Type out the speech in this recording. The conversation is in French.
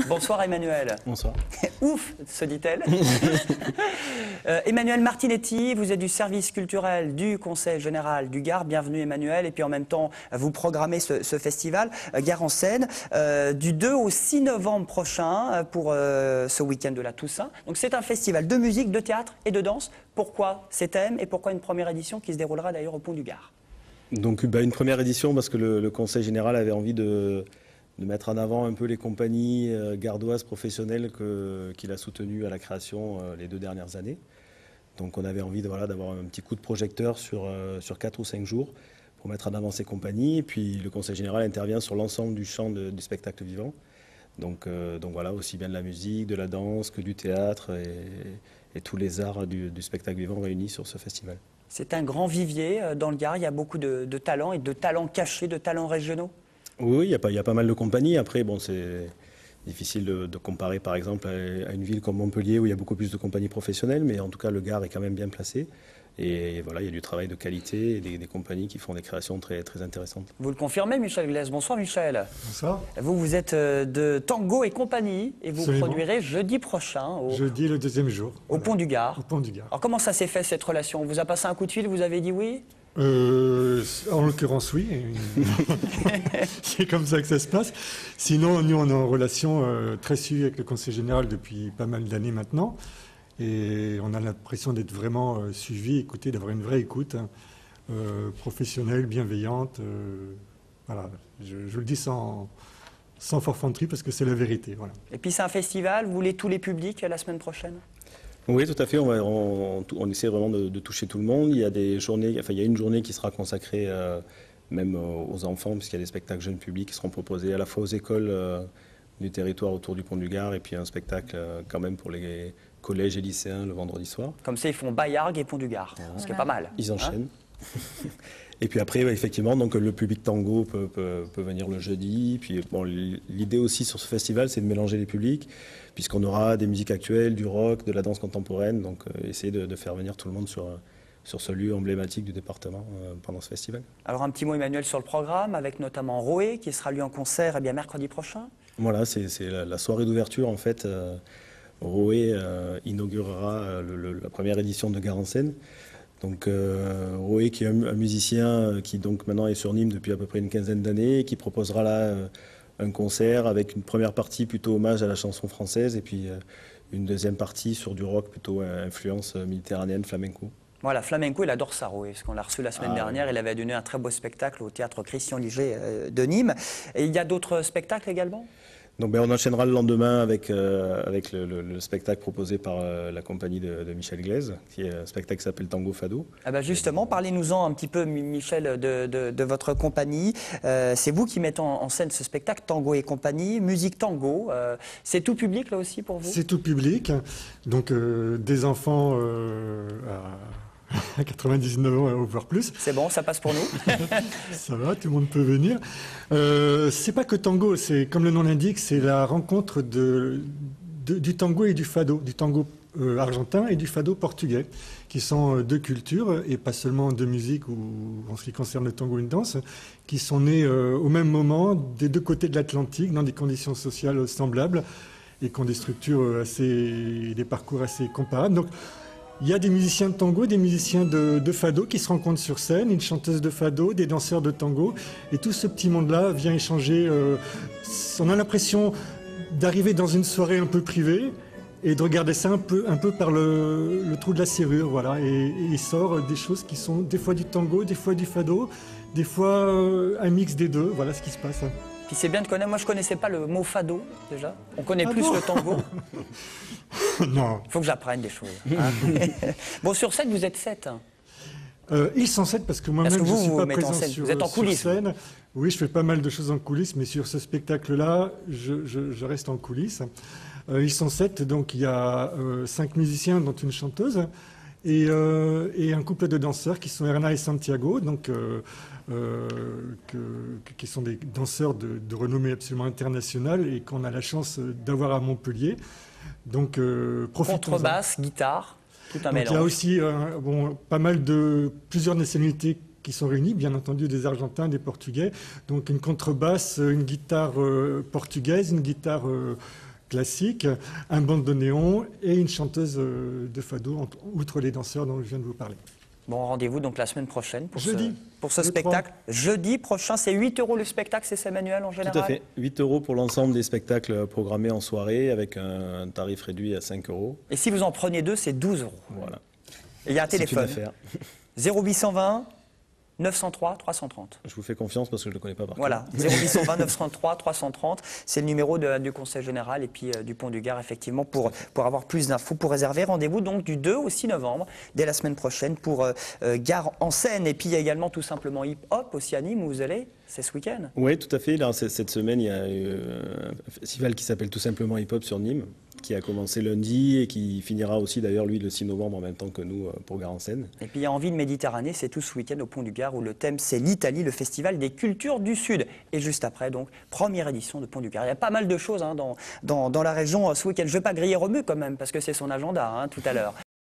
Bonsoir Emmanuel. Bonsoir. Ouf, se dit-elle. Emmanuel Martinetti, vous êtes du service culturel du Conseil général du Gard. Bienvenue Emmanuel. Et puis en même temps, vous programmez ce festival Gard en scène du 2 au 6 novembre prochain pour ce week-end de la Toussaint. Donc c'est un festival de musique, de théâtre et de danse. Pourquoi ces thèmes et pourquoi une première édition qui se déroulera d'ailleurs au Pont du Gard? Donc une première édition parce que le Conseil général avait envie de mettre en avant un peu les compagnies gardoises professionnelles qu'il a soutenues à la création les 2 dernières années. Donc on avait envie d'avoir un petit coup de projecteur sur 4 ou 5 jours pour mettre en avant ces compagnies. Et puis le Conseil général intervient sur l'ensemble du champ du spectacle vivant. Donc voilà, aussi bien de la musique, de la danse que du théâtre et tous les arts du spectacle vivant réunis sur ce festival. C'est un grand vivier dans le Gard, il y a beaucoup de talents et de talents cachés, de talents régionaux. Oui, il y a pas mal de compagnies. Après, bon, c'est difficile de comparer par exemple à une ville comme Montpellier où il y a beaucoup plus de compagnies professionnelles, mais en tout cas le Gard est quand même bien placé. Et voilà, il y a du travail de qualité et des compagnies qui font des créations très, très intéressantes. Vous le confirmez, Michel Glaise. Bonsoir, Michel. Bonsoir. Vous êtes de Tango et compagnie et vous Absolument. Produirez jeudi prochain. Jeudi, le 2e jour. Au Pont du Gard. Au Pont du Gard. Alors comment ça s'est fait cette relation? On vous a passé un coup de fil, vous avez dit oui? En l'occurrence, oui. C'est comme ça que ça se passe. Sinon, nous, on est en relation très suivie avec le Conseil général depuis pas mal d'années maintenant. Et on a l'impression d'être vraiment suivi, écouté, d'avoir une vraie écoute professionnelle, bienveillante. Voilà, je le dis sans forfanterie parce que c'est la vérité. Voilà. Et puis c'est un festival, vous voulez tous les publics la semaine prochaine? Oui, tout à fait. On essaie vraiment de toucher tout le monde. Il y a des journées, il y a une journée qui sera consacrée même aux enfants, puisqu'il y a des spectacles jeunes publics qui seront proposés à la fois aux écoles du territoire autour du Pont du Gard et puis un spectacle quand même pour les collèges et lycéens le vendredi soir. Comme ça, ils font Bayargues et Pont du Gard, ce qui est pas mal. Ils enchaînent. Et puis après, effectivement, donc, le public tango peut venir le jeudi. Puis bon, l'idée aussi sur ce festival, c'est de mélanger les publics, puisqu'on aura des musiques actuelles, du rock, de la danse contemporaine. Donc essayer de faire venir tout le monde sur ce lieu emblématique du département pendant ce festival. Alors un petit mot, Emmanuel, sur le programme, avec notamment Roé, qui sera lui en concert mercredi prochain. Voilà, c'est la soirée d'ouverture, en fait. Roé inaugurera la première édition de Gard en scène. Donc Roé, qui est un musicien qui donc maintenant est sur Nîmes depuis à peu près une quinzaine d'années, qui proposera là un concert avec une première partie plutôt hommage à la chanson française et puis une deuxième partie sur du rock plutôt influence méditerranéenne, flamenco. Voilà, flamenco, il adore ça, Roé, parce qu'on l'a reçu la semaine dernière. Il avait donné un très beau spectacle au théâtre Christian Liger de Nîmes. Et il y a d'autres spectacles également? Donc on enchaînera le lendemain avec le spectacle proposé par la compagnie de Michel Glaise, qui est un spectacle qui s'appelle Tango Fado. Ah ben justement, parlez-nous-en un petit peu, Michel, de votre compagnie. C'est vous qui mettez en scène ce spectacle, Tango et compagnie, musique tango. C'est tout public là aussi pour vous? C'est tout public, donc des enfants à 99 ans, voire plus. C'est bon, ça passe pour nous. Ça va, tout le monde peut venir. C'est pas que tango, c'est comme le nom l'indique, c'est la rencontre du tango et du fado, du tango argentin et du fado portugais, qui sont deux cultures, et pas seulement deux musiques, ou en ce qui concerne le tango, une danse, qui sont nées au même moment, des deux côtés de l'Atlantique, dans des conditions sociales semblables, et qui ont des structures des parcours assez comparables. Donc, il y a des musiciens de tango, des musiciens de fado qui se rencontrent sur scène, une chanteuse de fado, des danseurs de tango. Et tout ce petit monde-là vient échanger. On a l'impression d'arriver dans une soirée un peu privée et de regarder ça un peu par le trou de la serrure. Voilà. Et il sort des choses qui sont des fois du tango, des fois du fado, des fois un mix des deux. Voilà ce qui se passe. Puis c'est bien de connaître. Moi, je ne connaissais pas le mot fado, déjà. On connaît plus bon le tango. Non. Il faut que j'apprenne des choses. Hein. Bon, sur scène, vous êtes 7. Ils sont 7 parce que moi-même, je ne suis pas présent vous êtes en coulisses, sur scène. Oui, je fais pas mal de choses en coulisses, mais sur ce spectacle-là, je reste en coulisses. Ils sont 7, donc il y a 5 musiciens, dont une chanteuse, et un couple de danseurs qui sont Erna et Santiago, donc, qui sont des danseurs de renommée absolument internationale et qu'on a la chance d'avoir à Montpellier. Donc, contrebasse, guitare, tout un mélange. Il y a aussi pas mal plusieurs nationalités qui sont réunies, bien entendu des Argentins, des Portugais. Donc une contrebasse, une guitare portugaise, une guitare classique, un bandoneon et une chanteuse de fado, outre les danseurs dont je viens de vous parler. Bon, rendez-vous donc la semaine prochaine pour Jeudi, ce le spectacle. Jeudi prochain, c'est 8 € le spectacle, c'est ça, Emmanuel, en général? Tout à fait. 8 € pour l'ensemble des spectacles programmés en soirée avec un tarif réduit à 5 €. Et si vous en prenez 2, c'est 12 €. Voilà. Et il y a un C'est une téléphone. affaire. 0820 903 330. Je vous fais confiance parce que je ne le connais pas par Voilà, cœur. 0820 903 330, c'est le numéro du Conseil Général et puis du Pont du Gard, effectivement, pour avoir plus d'infos, pour réserver. Rendez-vous donc du 2 au 6 novembre, dès la semaine prochaine, pour Gare en Seine. Et puis il y a également tout simplement Hip Hop aussi à Nîmes où vous allez, c'est ce week-end. Oui, tout à fait. Là, cette semaine, il y a un festival qui s'appelle tout simplement Hip Hop sur Nîmes, qui a commencé lundi et qui finira aussi d'ailleurs lui le 6 novembre en même temps que nous pour Gare en Seine. Et puis il y a Envie de Méditerranée, c'est tout ce week-end au Pont du Gard où le thème c'est l'Italie, le festival des cultures du Sud. Et juste après donc, première édition de Pont du Gard. Il y a pas mal de choses dans la région ce week-end. Je ne vais pas griller Romu quand même parce que c'est son agenda tout à l'heure.